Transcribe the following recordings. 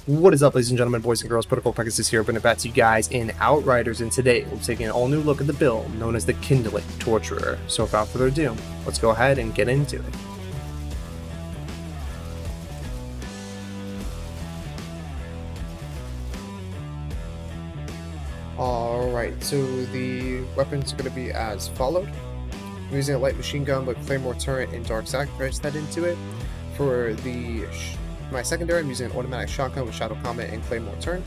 What is up, ladies and gentlemen, boys and girls? Protocol Pegasus here, bringing it back to you guys in Outriders, and today we're taking an all-new look at the build known as the Kindling Torturer. So without further ado, let's go ahead and get into it. Alright, so the weapons are going to be as followed. I'm using a light machine gun with Claymore Turret and Dark Sacrifice set into it. For my secondary, I'm using an automatic shotgun with Shadow Comet and Claymore Turret.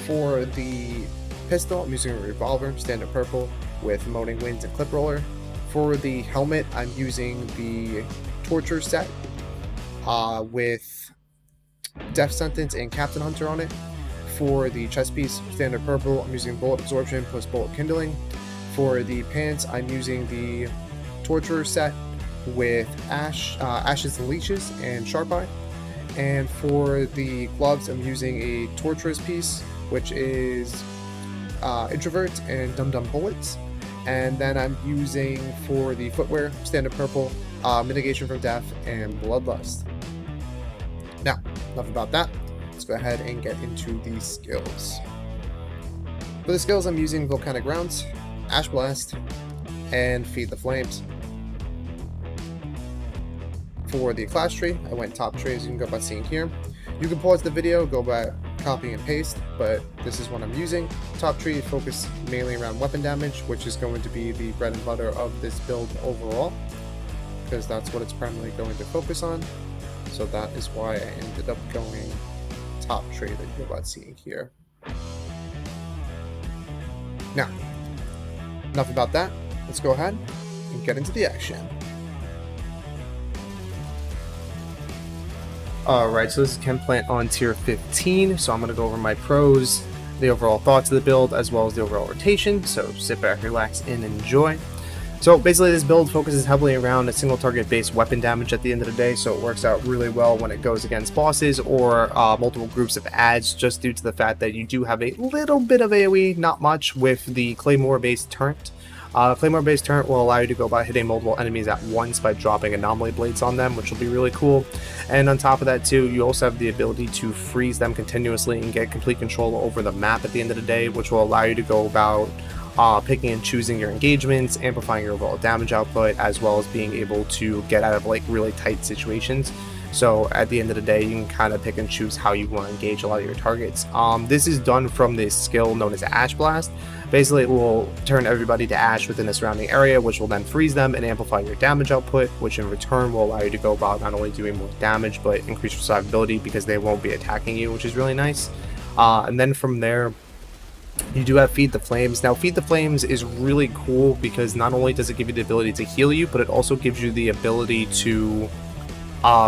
For the pistol, I'm using a revolver, standard purple, with Moaning Winds and Clip Roller. For the helmet, I'm using the Torture set with Death Sentence and Captain Hunter on it. For the chest piece, standard purple, I'm using Bullet Absorption plus Bullet Kindling. For the pants, I'm using the Torturer set with Ashes and Leeches and Sharp Eye. And for the gloves, I'm using a Torturer's piece, which is Introvert and Dum Dum Bullets. And then I'm using, for the footwear, standard purple, Mitigation from Death, and Bloodlust. Now, enough about that. Let's go ahead and get into the skills. For the skills, I'm using Volcanic Rounds, Ash Blast, and Feed the Flames. For the class tree, I went top tree, as you can go by seeing here. You can pause the video, go by copy and paste, but this is what I'm using. Top tree focus mainly around weapon damage, which is going to be the bread and butter of this build overall, because that's what it's primarily going to focus on. So that is why I ended up going top tree that you're about seeing here. Now, enough about that. Let's go ahead and get into the action. Alright, so this is Chem Plant on tier 15, so I'm going to go over my pros, the overall thoughts of the build, as well as the overall rotation, so sit back, relax, and enjoy. So basically this build focuses heavily around a single target based weapon damage at the end of the day, so it works out really well when it goes against bosses or multiple groups of adds, just due to the fact that you do have a little bit of AoE, not much, with the Claymore based turret. Claymore based turret will allow you to go about hitting multiple enemies at once by dropping anomaly blades on them, which will be really cool. And on top of that too, you also have the ability to freeze them continuously and get complete control over the map at the end of the day, which will allow you to go about picking and choosing your engagements, amplifying your overall damage output, as well as being able to get out of like really tight situations. So at the end of the day, you can kind of pick and choose how you want to engage a lot of your targets. This is done from this skill known as Ash Blast. Basically, it will turn everybody to ash within the surrounding area, which will then freeze them and amplify your damage output, which in return will allow you to go about not only doing more damage, but increase your survivability because they won't be attacking you, which is really nice. And then from there, you do have Feed the Flames. Now, Feed the Flames is really cool because not only does it give you the ability to heal you, but it also gives you the ability to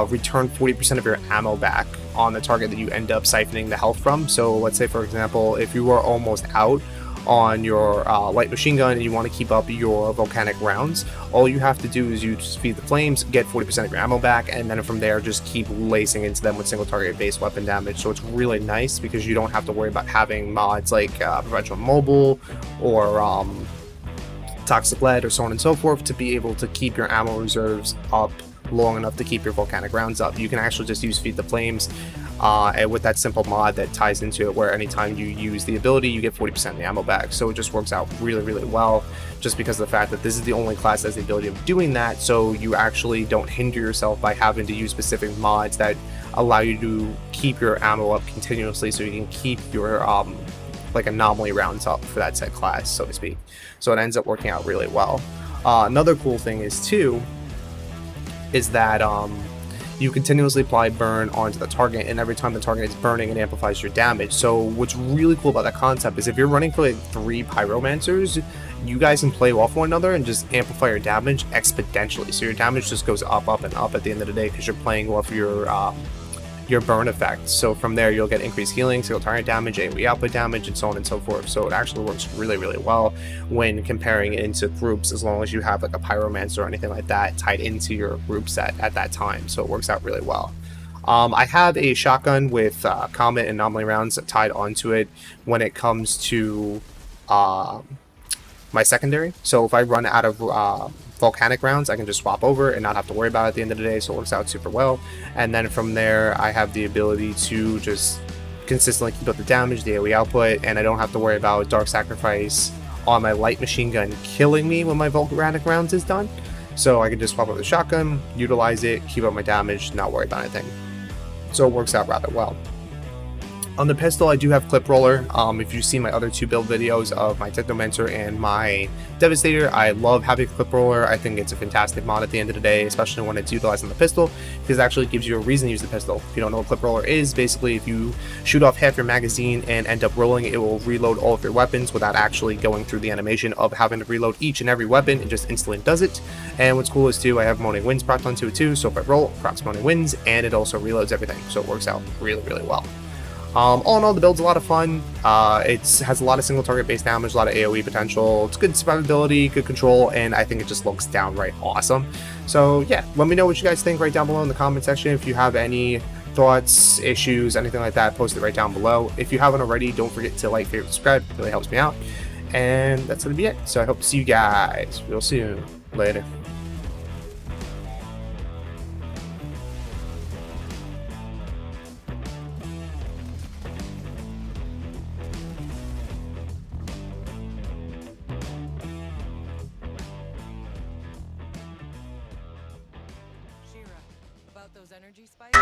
return 40% of your ammo back on the target that you end up siphoning the health from. So let's say, for example, if you are almost out on your light machine gun and you want to keep up your volcanic rounds, all you have to do is you just Feed the Flames, get 40% of your ammo back, and then from there just keep lacing into them with single target based weapon damage. So it's really nice because you don't have to worry about having mods like Perpetual Mobile or Toxic Lead or so on and so forth to be able to keep your ammo reserves up long enough to keep your volcanic rounds up. You can actually just use Feed the Flames and with that simple mod that ties into it, where anytime you use the ability you get 40% of the ammo back. So it just works out really well, just because of the fact that this is the only class that has the ability of doing that, so you actually don't hinder yourself by having to use specific mods that allow you to keep your ammo up continuously, so you can keep your like anomaly rounds up for that set class, so to speak. So it ends up working out really well. Another cool thing is that you continuously apply burn onto the target, and every time the target is burning, it amplifies your damage. So what's really cool about that concept is if you're running for like 3 Pyromancers, you guys can play off one another and just amplify your damage exponentially. So your damage just goes up and up at the end of the day because you're playing off your burn effect. So from there you'll get increased healing, single target damage, AoE output damage, and so on and so forth. So it actually works really well when comparing it into groups, as long as you have like a Pyromancer or anything like that tied into your group set at that time. So it works out really well. I have a shotgun with Comet and Anomaly rounds tied onto it when it comes to my secondary. So if I run out of volcanic rounds, I can just swap over and not have to worry about it at the end of the day, so it works out super well. And then from there, I have the ability to just consistently keep up the damage, the AoE output, and I don't have to worry about Dark Sacrifice on my light machine gun killing me when my Volcanic rounds is done. So I can just swap up the shotgun, utilize it, keep up my damage, not worry about anything. So it works out rather well. On the pistol, I do have Clip Roller. If you've seen my other 2 build videos of my Technomancer and my Devastator, I love having Clip Roller. I think it's a fantastic mod at the end of the day, especially when it's utilized on the pistol, because it actually gives you a reason to use the pistol. If you don't know what Clip Roller is, basically if you shoot off half your magazine and end up rolling, it will reload all of your weapons without actually going through the animation of having to reload each and every weapon. It just instantly does it. And what's cool is too, I have Moaning Winds procced onto it too, so if I roll, it procs Moaning Winds, and it also reloads everything, so it works out really, really well. All in all, the build's a lot of fun. It has a lot of single target based damage, a lot of AoE potential. It's good survivability, good control, and I think it just looks downright awesome. So yeah, let me know what you guys think right down below in the comment section. If you have any thoughts, issues, anything like that, post it right down below. If you haven't already, don't forget to like, favorite, subscribe. It really helps me out. And that's gonna be it. So I hope to see you guys real soon. Later. About those energy spikes?